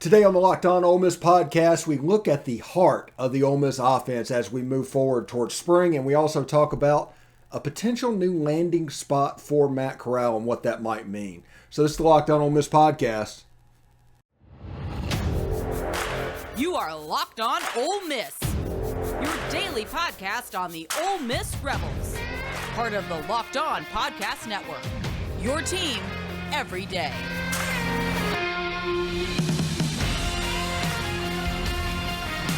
Today on the Locked On Ole Miss podcast, we look at the heart of the Ole Miss offense as we move forward towards spring, and we also talk about a potential new landing spot for Matt Corral and what that might mean. So this is the Locked On Ole Miss podcast. You are Locked On Ole Miss, your daily podcast on the Ole Miss Rebels, part of the Locked On Podcast Network, your team every day.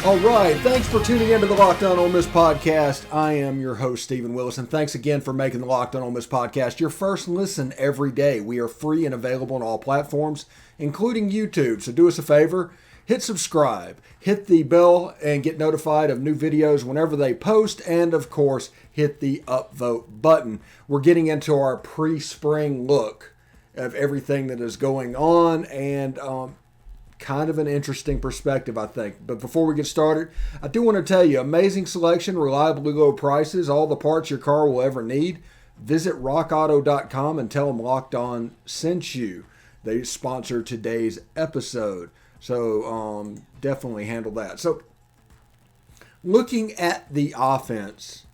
All right, thanks for tuning into the Locked On Ole Miss podcast. I am your host, Stephen Willis, and thanks again for making the Locked On Ole Miss podcast your first listen every day. We are free and available on all platforms, including YouTube. So do us a favor, hit subscribe, hit the bell, and get notified of new videos whenever they post, and of course, hit the upvote button. We're getting into our pre-spring look of everything that is going on, and kind of an interesting perspective, I think. But before we get started, I do want to tell you, amazing selection, reliably low prices, all the parts your car will ever need. Visit rockauto.com and tell them Locked On sent you. They sponsor today's episode. So definitely handle that. So looking at the offense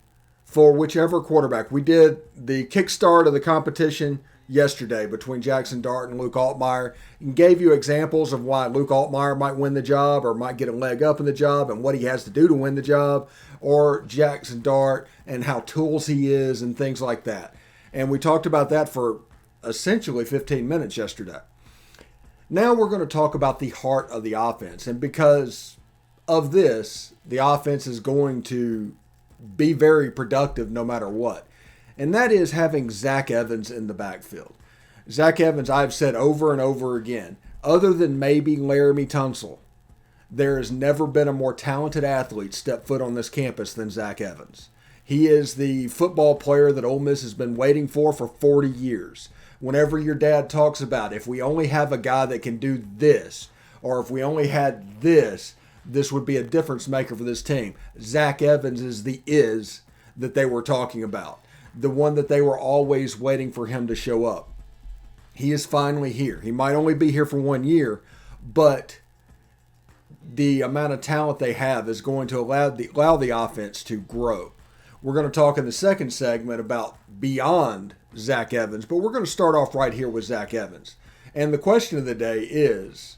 for whichever quarterback, we did the kickstart of the competition yesterday between Jackson Dart and Luke Altmyer, and gave you examples of why Luke Altmyer might win the job or might get a leg up in the job and what he has to do to win the job, or Jackson Dart and how tools he is and things like that. And we talked about that for essentially 15 minutes yesterday. Now we're going to talk about the heart of the offense, and because of this, the offense is going to be very productive no matter what. And that is having Zach Evans in the backfield. Zach Evans, I've said over and over again, other than maybe Laramie Tunsil, there has never been a more talented athlete step foot on this campus than Zach Evans. He is the football player that Ole Miss has been waiting for 40 years. Whenever your dad talks about, if we only have a guy that can do this, or if we only had this, this would be a difference maker for this team. Zach Evans is the that they were talking about. The one that they were always waiting for him to show up. He is finally here. He might only be here for 1 year, but the amount of talent they have is going to allow the offense to grow. We're going to talk in the second segment about beyond Zach Evans, but we're going to start off right here with Zach Evans. And the question of the day is,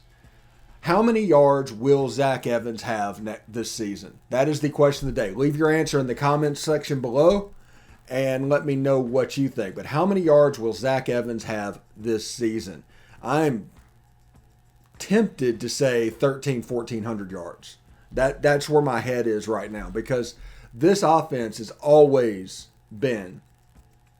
how many yards will Zach Evans have this season? That is the question of the day. Leave your answer in the comments section below and let me know what you think. But how many yards will Zach Evans have this season? I'm tempted to say 1,400 yards. That's where my head is right now, because this offense has always been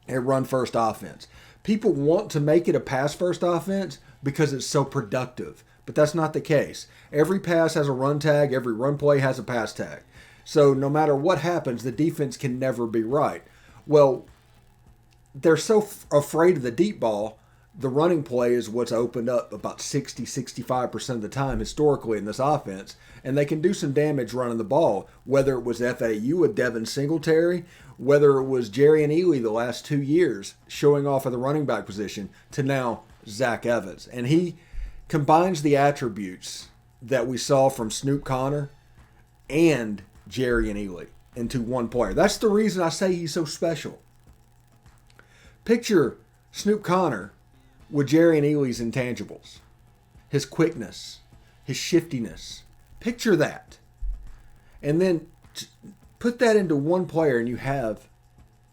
a run-first offense. People want to make it a pass-first offense because it's so productive, but that's not the case. Every pass has a run tag. Every run play has a pass tag. So no matter what happens, the defense can never be right. Well, they're so afraid of the deep ball, the running play is what's opened up about 60-65% of the time historically in this offense, and they can do some damage running the ball, whether it was FAU with Devin Singletary, whether it was Jerry and Ely the last 2 years showing off of the running back position, to now Zach Evans. And he combines the attributes that we saw from Snoop Connor and Jerry and Ely into one player. That's the reason I say he's so special. Picture Snoop Connor with Jerry and Ely's intangibles. His quickness, his shiftiness. Picture that. And then put that into one player and you have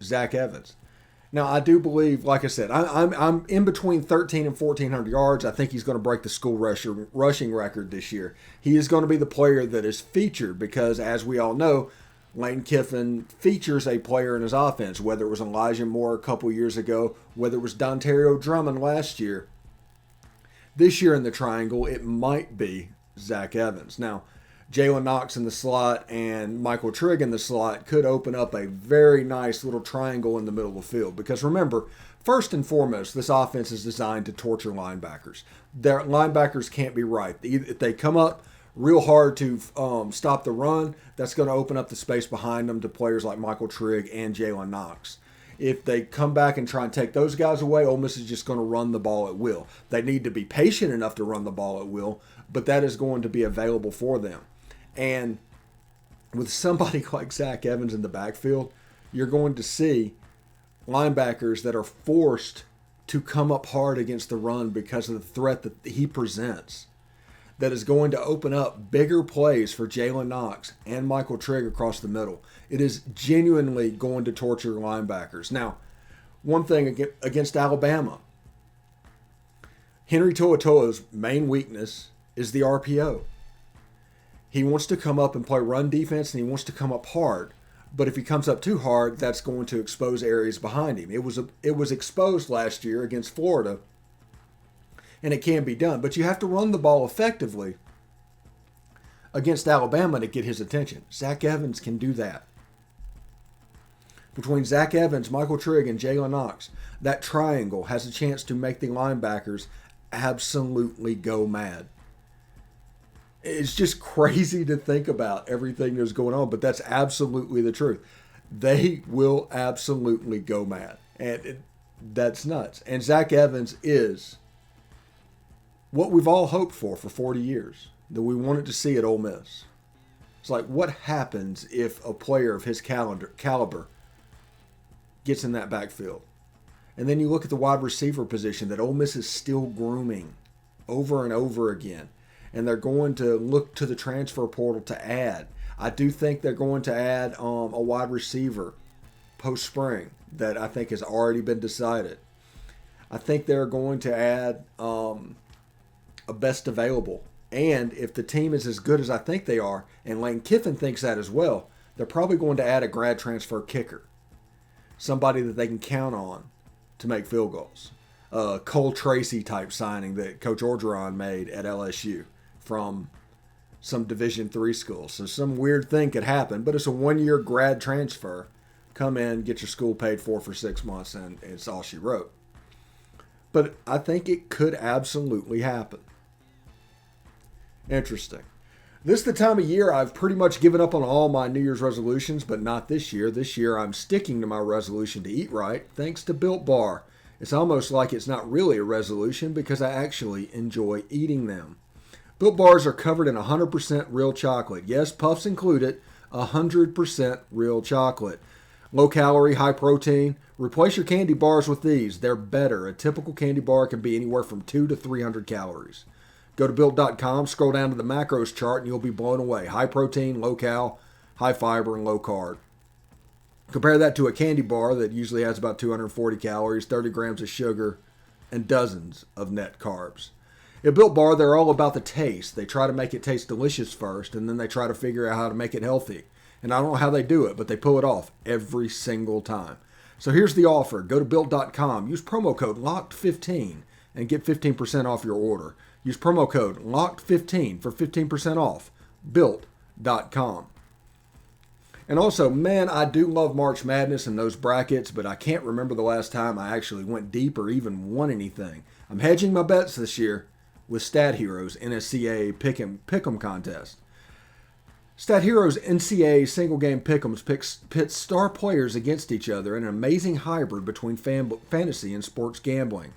Zach Evans. Now, I do believe, like I said, I'm in between 1,300 and 1,400 yards. I think he's going to break the school rushing record this year. He is going to be the player that is featured because, as we all know, Lane Kiffin features a player in his offense, whether it was Elijah Moore a couple years ago, whether it was Dontario Drummond last year. This year in the triangle, it might be Zach Evans. Now, Jalen Knox in the slot and Michael Trigg in the slot could open up a very nice little triangle in the middle of the field. Because remember, first and foremost, this offense is designed to torture linebackers. Their linebackers can't be right. If they come up real hard to stop the run, that's going to open up the space behind them to players like Michael Trigg and Jalen Knox. If they come back and try and take those guys away, Ole Miss is just going to run the ball at will. They need to be patient enough to run the ball at will, but that is going to be available for them. And with somebody like Zach Evans in the backfield, you're going to see linebackers that are forced to come up hard against the run because of the threat that he presents. That is going to open up bigger plays for Jalen Knox and Michael Trigg across the middle. It is genuinely going to torture linebackers. Now, one thing against Alabama, Henry To'oTo'o's main weakness is the RPO. He wants to come up and play run defense, and he wants to come up hard. But if he comes up too hard, that's going to expose areas behind him. It was exposed last year against Florida, and it can be done. But you have to run the ball effectively against Alabama to get his attention. Zach Evans can do that. Between Zach Evans, Michael Trigg, and Jalen Knox, that triangle has a chance to make the linebackers absolutely go mad. It's just crazy to think about everything that's going on, but that's absolutely the truth. They will absolutely go mad, and that's nuts. And Zach Evans is what we've all hoped for 40 years, that we wanted to see at Ole Miss. It's like, what happens if a player of his caliber gets in that backfield? And then you look at the wide receiver position that Ole Miss is still grooming over and over again. And they're going to look to the transfer portal to add. I do think they're going to add a wide receiver post-spring that I think has already been decided. I think they're going to add a best available. And if the team is as good as I think they are, and Lane Kiffin thinks that as well, they're probably going to add a grad transfer kicker. Somebody that they can count on to make field goals. Cole Tracy type signing that Coach Orgeron made at LSU from some Division III school. So some weird thing could happen, but it's a 1-year grad transfer. Come in, get your school paid for 6 months, and it's all she wrote. But I think it could absolutely happen. Interesting. This is the time of year I've pretty much given up on all my New Year's resolutions, but not this year. This year I'm sticking to my resolution to eat right, thanks to Built Bar. It's almost like it's not really a resolution because I actually enjoy eating them. Built Bars are covered in 100% real chocolate. Yes, puffs included, 100% real chocolate. Low calorie, high protein. Replace your candy bars with these. They're better. A typical candy bar can be anywhere from 200 to 300 calories. Go to Built.com, scroll down to the macros chart, and you'll be blown away. High protein, low cal, high fiber, and low carb. Compare that to a candy bar that usually has about 240 calories, 30 grams of sugar, and dozens of net carbs. At Built Bar, they're all about the taste. They try to make it taste delicious first, and then they try to figure out how to make it healthy. And I don't know how they do it, but they pull it off every single time. So here's the offer. Go to Built.com. Use promo code LOCKED15 and get 15% off your order. Use promo code LOCKED15 for 15% off. Built.com. And also, man, I do love March Madness and those brackets, but I can't remember the last time I actually went deep or even won anything. I'm hedging my bets this year with Stat Heroes NSCAA Pick'em contest. Stat Heroes NCAA single game Pick'ems pits star players against each other in an amazing hybrid between fantasy and sports gambling.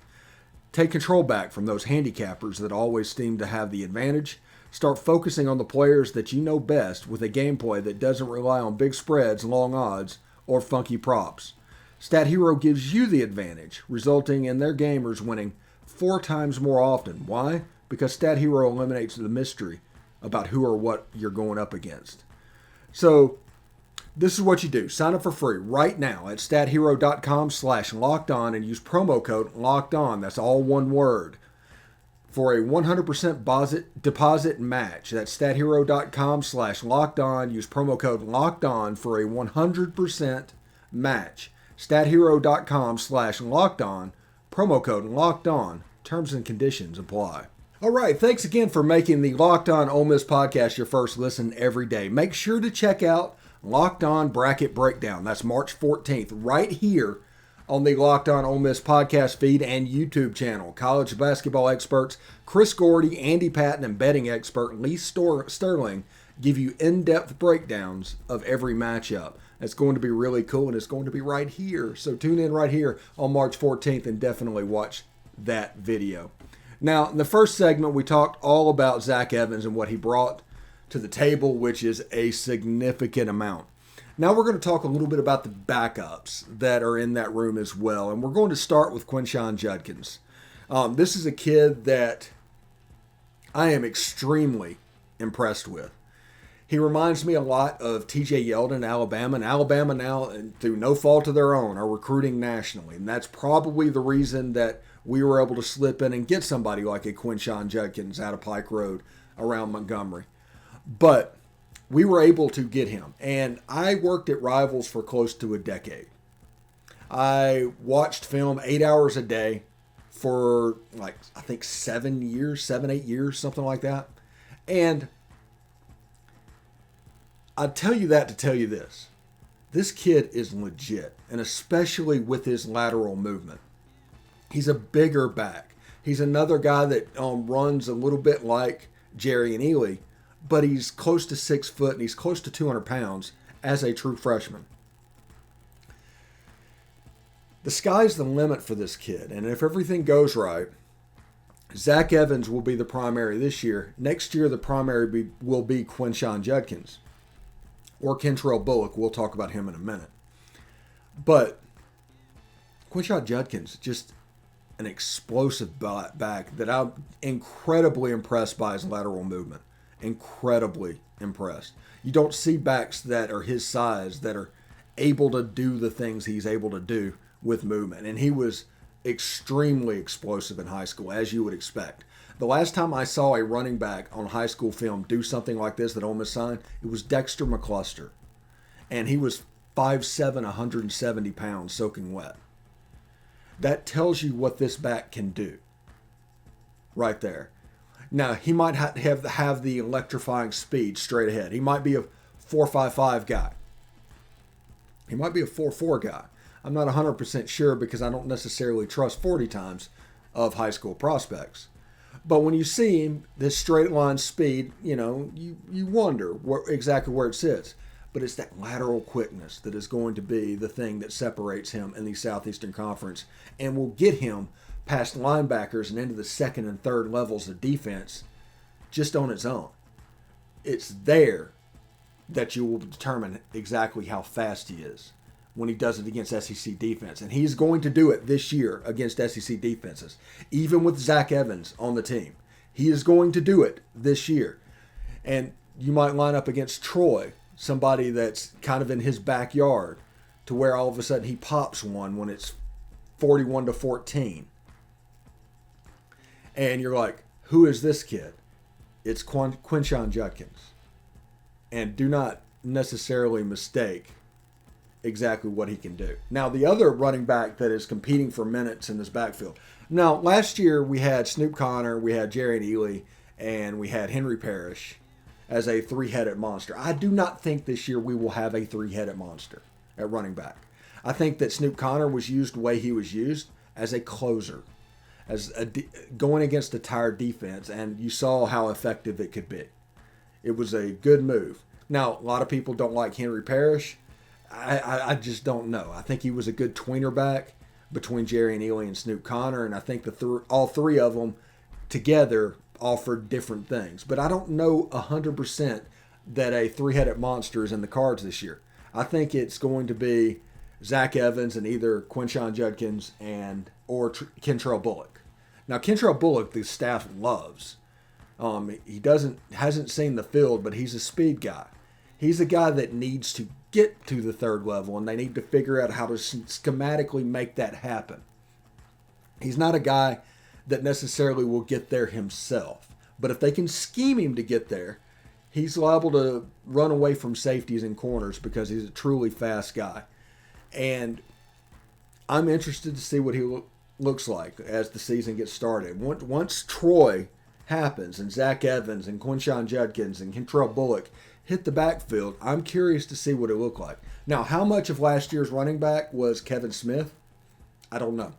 Take control back from those handicappers that always seem to have the advantage. Start focusing on the players that you know best with a gameplay that doesn't rely on big spreads, long odds, or funky props. Stat Hero gives you the advantage, resulting in their gamers winning 4 times more often. Why? Because Stat Hero eliminates the mystery about who or what you're going up against. So this is what you do. Sign up for free right now at stathero.com/lockedon and use promo code LOCKEDON. That's all one word. For a 100% deposit match. That's stathero.com/lockedon. Use promo code LOCKEDON for a 100% match. stathero.com/lockedon. Promo code LOCKEDON. Terms and conditions apply. All right, thanks again for making the Locked On Ole Miss podcast your first listen every day. Make sure to check out Locked On Bracket Breakdown. That's March 14th, right here on the Locked On Ole Miss podcast feed and YouTube channel. College basketball experts Chris Gordy, Andy Patton, and betting expert Lee Sterling give you in-depth breakdowns of every matchup. It's going to be really cool, and it's going to be right here. So tune in right here on March 14th and definitely watch that video. Now, in the first segment, we talked all about Zach Evans and what he brought to the table, which is a significant amount. Now we're going to talk a little bit about the backups that are in that room as well. And we're going to start with Quinshawn Judkins. This is a kid that I am extremely impressed with. He reminds me a lot of TJ Yeldon, Alabama. And Alabama now, through no fault of their own, are recruiting nationally. And that's probably the reason that we were able to slip in and get somebody like a Quinshawn Judkins out of Pike Road around Montgomery. But we were able to get him. And I worked at Rivals for close to a decade. I watched film 8 hours a day for I think 7 years, 8 years, something like that. And I tell you that to tell you this. This kid is legit, and especially with his lateral movement. He's a bigger back. He's another guy that runs a little bit like Jerry and Ely, but he's close to 6 foot and he's close to 200 pounds as a true freshman. The sky's the limit for this kid, and if everything goes right, Zach Evans will be the primary this year. Next year, the primary will be Quinshawn Judkins or Kentrell Bullock. We'll talk about him in a minute. But Quinshawn Judkins, just an explosive back that I'm incredibly impressed by his lateral movement. Incredibly impressed. You don't see backs that are his size that are able to do the things he's able to do with movement. And he was extremely explosive in high school, as you would expect. The last time I saw a running back on high school film do something like this that Ole Miss signed, it was Dexter McCluster. And he was 5'7", 170 pounds, soaking wet. That tells you what this back can do right there. Now, he might have the electrifying speed straight ahead. He might be a 4.55 guy. He might be a 4.4 guy. I'm not 100% sure because I don't necessarily trust 40 times of high school prospects. But when you see him, this straight line speed, you wonder exactly where it sits. But it's that lateral quickness that is going to be the thing that separates him in the Southeastern Conference and will get him past linebackers and into the second and third levels of defense just on its own. It's there that you will determine exactly how fast he is when he does it against SEC defense. And he's going to do it this year against SEC defenses, even with Zach Evans on the team. He is going to do it this year. And you might line up against Troy, somebody that's kind of in his backyard, to where all of a sudden he pops one when it's 41-14. And you're like, who is this kid? It's Quinshawn Judkins. And do not necessarily mistake exactly what he can do. Now, the other running back that is competing for minutes in this backfield. Now, last year we had Snoop Connor, we had Jerry and Ely, and we had Henry Parrish as a three-headed monster. I do not think this year we will have a three-headed monster at running back. I think that Snoop Connor was used the way he was used, as a closer, going against a tired defense, and you saw how effective it could be. It was a good move. Now, a lot of people don't like Henry Parrish. I just don't know. I think he was a good tweener back between Jerry and Ely and Snoop Connor, and I think all three of them together offered different things. But I don't know 100% that a three-headed monster is in the cards this year. I think it's going to be Zach Evans and either Quinshawn Judkins or Kentrell Bullock. Now, Kentrell Bullock, the staff loves. He hasn't seen the field, but he's a speed guy. He's a guy that needs to get to the third level, and they need to figure out how to schematically make that happen. He's not a guy that necessarily will get there himself, but if they can scheme him to get there, he's liable to run away from safeties and corners because he's a truly fast guy. And I'm interested to see what he looks like as the season gets started. Once Troy happens and Zach Evans and Quinshawn Judkins and Kentrell Bullock hit the backfield, I'm curious to see what it looked like. Now, how much of last year's running back was Kevin Smith? I don't know.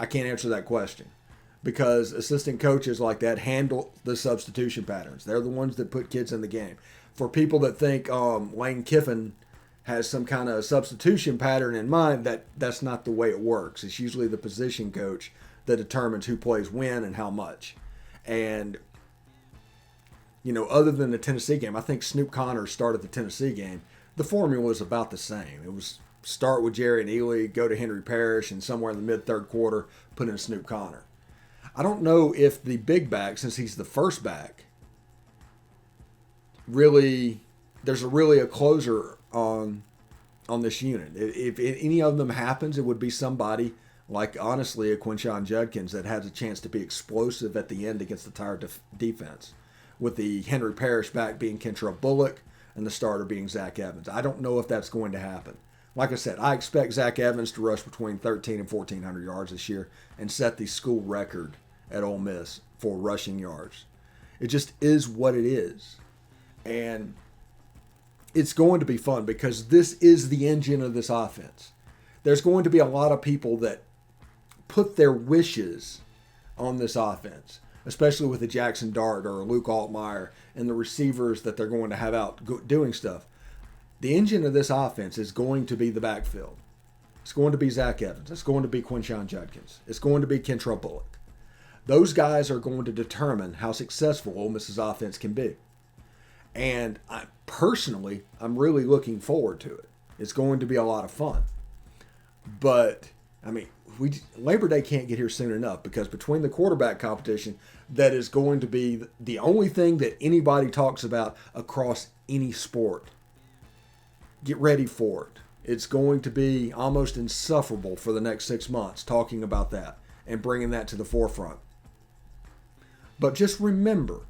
I can't answer that question because assistant coaches like that handle the substitution patterns. They're the ones that put kids in the game. For people that think Lane Kiffin has some kind of substitution pattern in mind, that's not the way it works. It's usually the position coach that determines who plays when and how much. And, other than the Tennessee game, I think Snoop Connor started the Tennessee game. The formula was about the same. It was start with Jerry and Ely, go to Henry Parrish, and somewhere in the mid-third quarter, put in Snoop Connor. I don't know if the big back, since he's the first back, there's really a closer on this unit. If any of them happens, it would be somebody like, honestly, a Quinshawn Judkins that has a chance to be explosive at the end against the tired defense, with the Henry Parrish back being Quinshawn Bullock and the starter being Zach Evans. I don't know if that's going to happen. Like I said, I expect Zach Evans to rush between 1,300 and 1,400 yards this year and set the school record at Ole Miss for rushing yards. It just is what it is. And it's going to be fun because this is the engine of this offense. There's going to be a lot of people that put their wishes on this offense, especially with a Jackson Dart or a Luke Altmaier and the receivers that they're going to have out doing stuff. The engine of this offense is going to be the backfield. It's going to be Zach Evans. It's going to be Quinshawn Judkins. It's going to be Quinshawn Bullock. Those guys are going to determine how successful Ole Miss's offense can be. And I'm really looking forward to it. It's going to be a lot of fun. But, Labor Day can't get here soon enough because between the quarterback competition, that is going to be the only thing that anybody talks about across any sport. Get ready for it. It's going to be almost insufferable for the next 6 months talking about that and bringing that to the forefront. But just remember,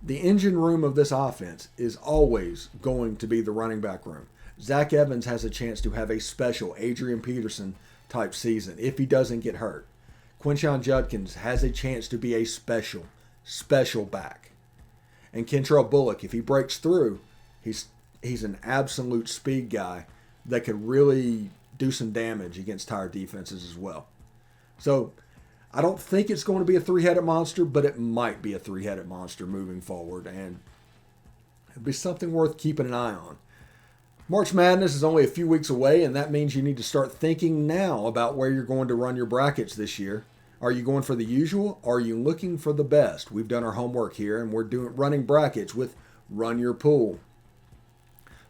the engine room of this offense is always going to be the running back room. Zach Evans has a chance to have a special Adrian Peterson type season if he doesn't get hurt. Quinshawn Judkins has a chance to be a special back. And Quinshawn Bullock, if he breaks through, he's an absolute speed guy that could really do some damage against tired defenses as well. So I don't think it's going to be a three-headed monster, but it might be a three-headed monster moving forward, and it'll be something worth keeping an eye on. March Madness is only a few weeks away, and that means you need to start thinking now about where you're going to run your brackets this year. Are you going for the usual? Or are you looking for the best? We've done our homework here, and we're running brackets with RunYourPool.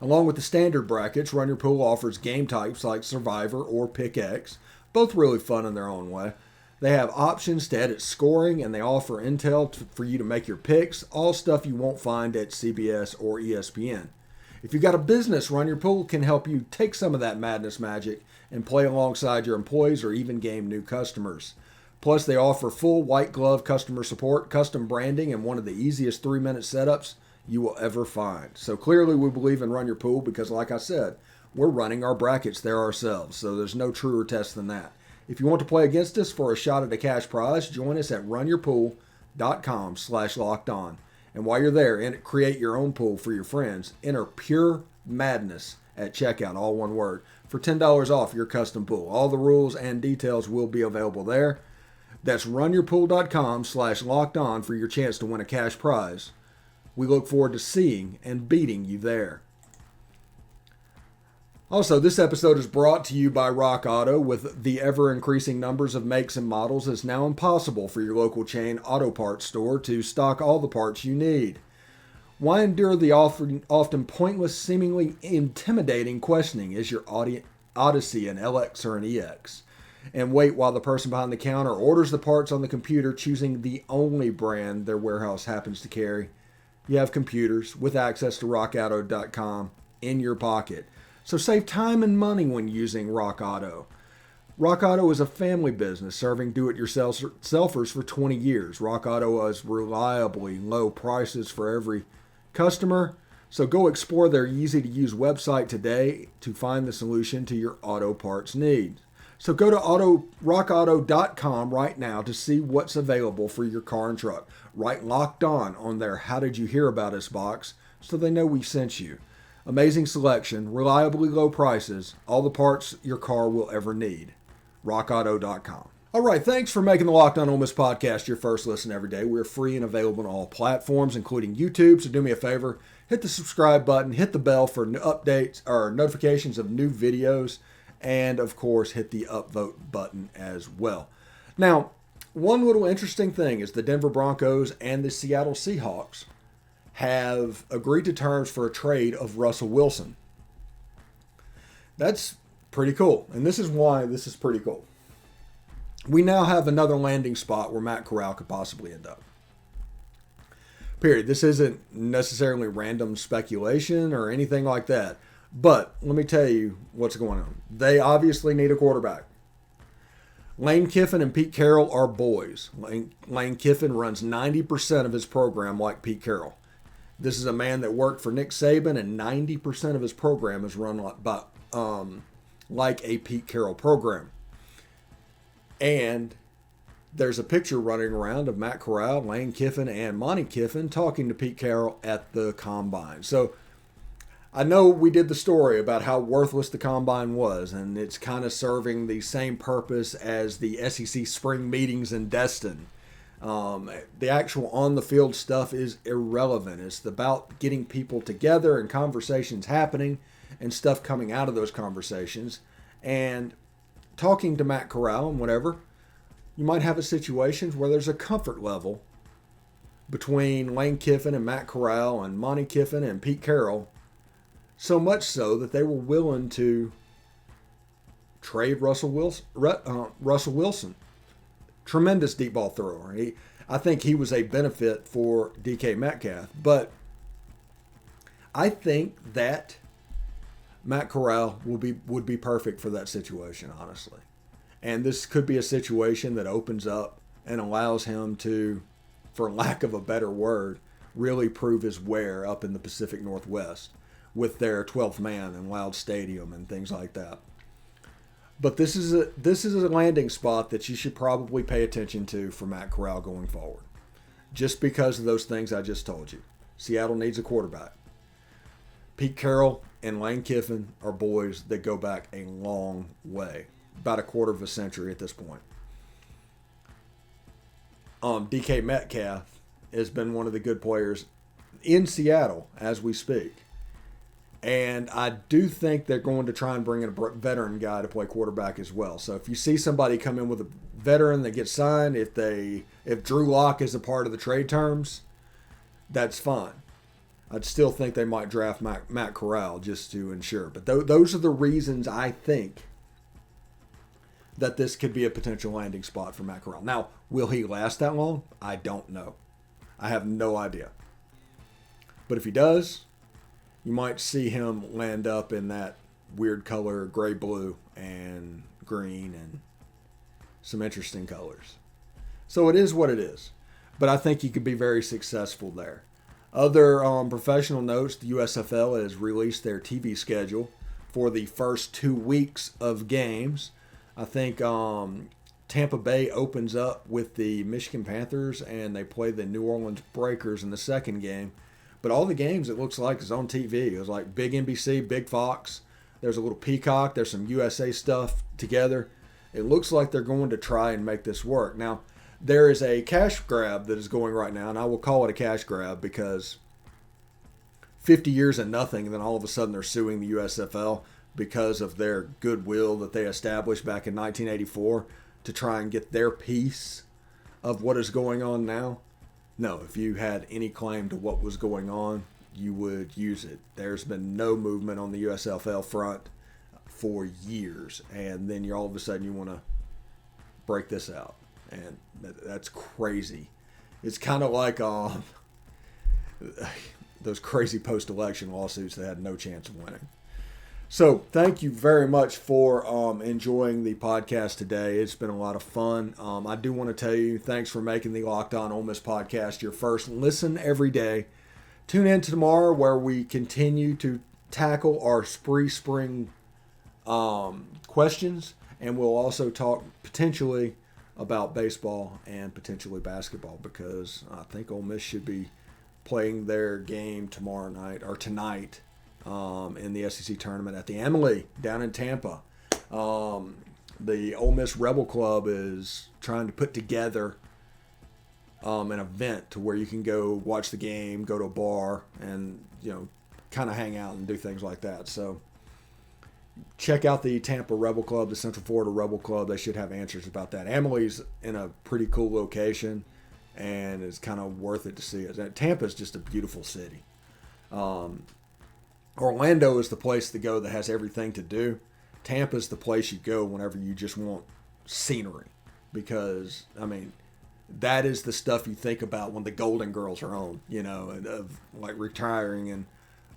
Along with the standard brackets, RunYourPool offers game types like Survivor or Pick X, both really fun in their own way. They have options to edit scoring, and they offer intel for you to make your picks, all stuff you won't find at CBS or ESPN. If you've got a business, RunYourPool can help you take some of that madness magic and play alongside your employees or even game new customers. Plus, they offer full white glove customer support, custom branding, and one of the easiest 3-minute setups you will ever find. So clearly we believe in RunYourPool because, like I said, we're running our brackets there ourselves, so there's no truer test than that. If you want to play against us for a shot at a cash prize, join us at runyourpool.com/lockedon. And while you're there, create your own pool for your friends. Enter Pure Madness at checkout, all one word, for $10 off your custom pool. All the rules and details will be available there. That's runyourpool.com/lockedon for your chance to win a cash prize. We look forward to seeing and beating you there. Also, this episode is brought to you by Rock Auto. With the ever-increasing numbers of makes and models, it's now impossible for your local chain auto parts store to stock all the parts you need. Why endure the often pointless, seemingly intimidating questioning, is your Odyssey an LX or an EX? And wait while the person behind the counter orders the parts on the computer, choosing the only brand their warehouse happens to carry. You have computers with access to rockauto.com in your pocket. So save time and money when using Rock Auto. Rock Auto is a family business serving do-it-yourselfers for 20 years. Rock Auto has reliably low prices for every customer. So go explore their easy-to-use website today to find the solution to your auto parts needs. So go to rockauto.com right now to see what's available for your car and truck. Write Locked On their How Did You Hear About Us box so they know we sent you. Amazing selection, reliably low prices, all the parts your car will ever need. RockAuto.com. All right, thanks for making the Locked On Ole Miss podcast your first listen every day. We're free and available on all platforms, including YouTube. So do me a favor, hit the subscribe button, hit the bell for updates or notifications of new videos, and of course, hit the upvote button as well. Now, one little interesting thing is the Denver Broncos and the Seattle Seahawks have agreed to terms for a trade of Russell Wilson. That's pretty cool. And this is why this is pretty cool. We now have another landing spot where Matt Corral could possibly end up. Period. This isn't necessarily random speculation or anything like that. But let me tell you what's going on. They obviously need a quarterback. Lane Kiffin and Pete Carroll are boys. Lane Kiffin runs 90% of his program like Pete Carroll. This is a man that worked for Nick Saban, and 90% of his program is run like a Pete Carroll program. And there's a picture running around of Matt Corral, Lane Kiffin, and Monty Kiffin talking to Pete Carroll at the Combine. So I know we did the story about how worthless the Combine was, and it's kind of serving the same purpose as the SEC spring meetings in Destin. The actual on-the-field stuff is irrelevant. It's about getting people together and conversations happening and stuff coming out of those conversations. And talking to Matt Corral and whatever, you might have a situation where there's a comfort level between Lane Kiffin and Matt Corral and Monty Kiffin and Pete Carroll, so much so that they were willing to trade Russell Wilson. Tremendous deep ball thrower. I think he was a benefit for DK Metcalf, but I think that Matt Corral would be perfect for that situation, honestly. And this could be a situation that opens up and allows him to, for lack of a better word, really prove his wear up in the Pacific Northwest with their 12th man and Loud Stadium and things like that. But this is a landing spot that you should probably pay attention to for Matt Corral going forward, just because of those things I just told you. Seattle needs a quarterback. Pete Carroll and Lane Kiffin are boys that go back a long way, about a quarter of a century at this point. DK Metcalf has been one of the good players in Seattle as we speak. And I do think they're going to try and bring in a veteran guy to play quarterback as well. So if you see somebody come in with a veteran that gets signed, if Drew Lock is a part of the trade terms, that's fine. I'd still think they might draft Matt Corral just to ensure. But those are the reasons I think that this could be a potential landing spot for Matt Corral. Now, will he last that long? I don't know. I have no idea. But if he does, you might see him land up in that weird color, gray-blue and green and some interesting colors. So it is what it is. But I think he could be very successful there. Other professional notes, the USFL has released their TV schedule for the first 2 weeks of games. I think Tampa Bay opens up with the Michigan Panthers, and they play the New Orleans Breakers in the second game. But all the games, it looks like, is on TV. It was like big NBC, big Fox. There's a little Peacock. There's some USA stuff together. It looks like they're going to try and make this work. Now, there is a cash grab that is going right now, and I will call it a cash grab because 50 years and nothing, and then all of a sudden they're suing the USFL because of their goodwill that they established back in 1984 to try and get their piece of what is going on now. No, if you had any claim to what was going on, you would use it. There's been no movement on the USFL front for years, and then all of a sudden you want to break this out, and that's crazy. It's kind of like those crazy post-election lawsuits that had no chance of winning. So thank you very much for enjoying the podcast today. It's been a lot of fun. I do want to tell you, thanks for making the Locked On Ole Miss podcast your first listen every day. Tune in to tomorrow where we continue to tackle our spring questions, and we'll also talk potentially about baseball and potentially basketball because I think Ole Miss should be playing their game tomorrow night or tonight. In the SEC tournament at the Emily down in Tampa. The Ole Miss Rebel Club is trying to put together an event to where you can go watch the game, go to a bar, and kind of hang out and do things like that. So check out the Tampa Rebel Club, the Central Florida Rebel Club. They should have answers about that. Emily's in a pretty cool location, and it's kind of worth it to see it. Tampa's just a beautiful city. Orlando is the place to go that has everything to do. Tampa's the place you go whenever you just want scenery, because, I mean, that is the stuff you think about when the Golden Girls are on, of like retiring, and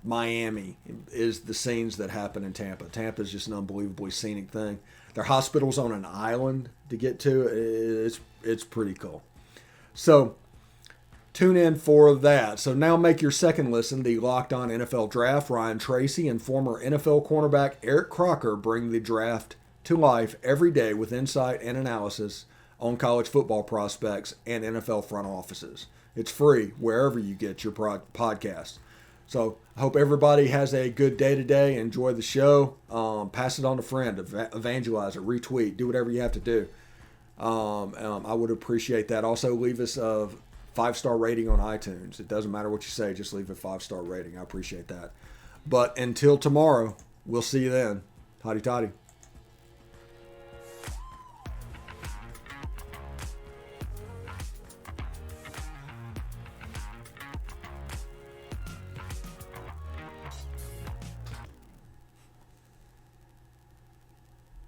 Miami is the scenes that happen in Tampa. Tampa is just an unbelievably scenic thing. Their hospital's on an island to get to. It's pretty cool. So tune in for that. So now make your second listen, the Locked On NFL Draft. Ryan Tracy and former NFL cornerback Eric Crocker bring the draft to life every day with insight and analysis on college football prospects and NFL front offices. It's free wherever you get your podcast. So I hope everybody has a good day today. Enjoy the show. Pass it on to a friend. Evangelize it. Retweet. Do whatever you have to do. I would appreciate that. Also, leave us a 5-star rating on iTunes. It doesn't matter what you say. Just leave a 5-star rating. I appreciate that. But until tomorrow, we'll see you then. Hotty toddy.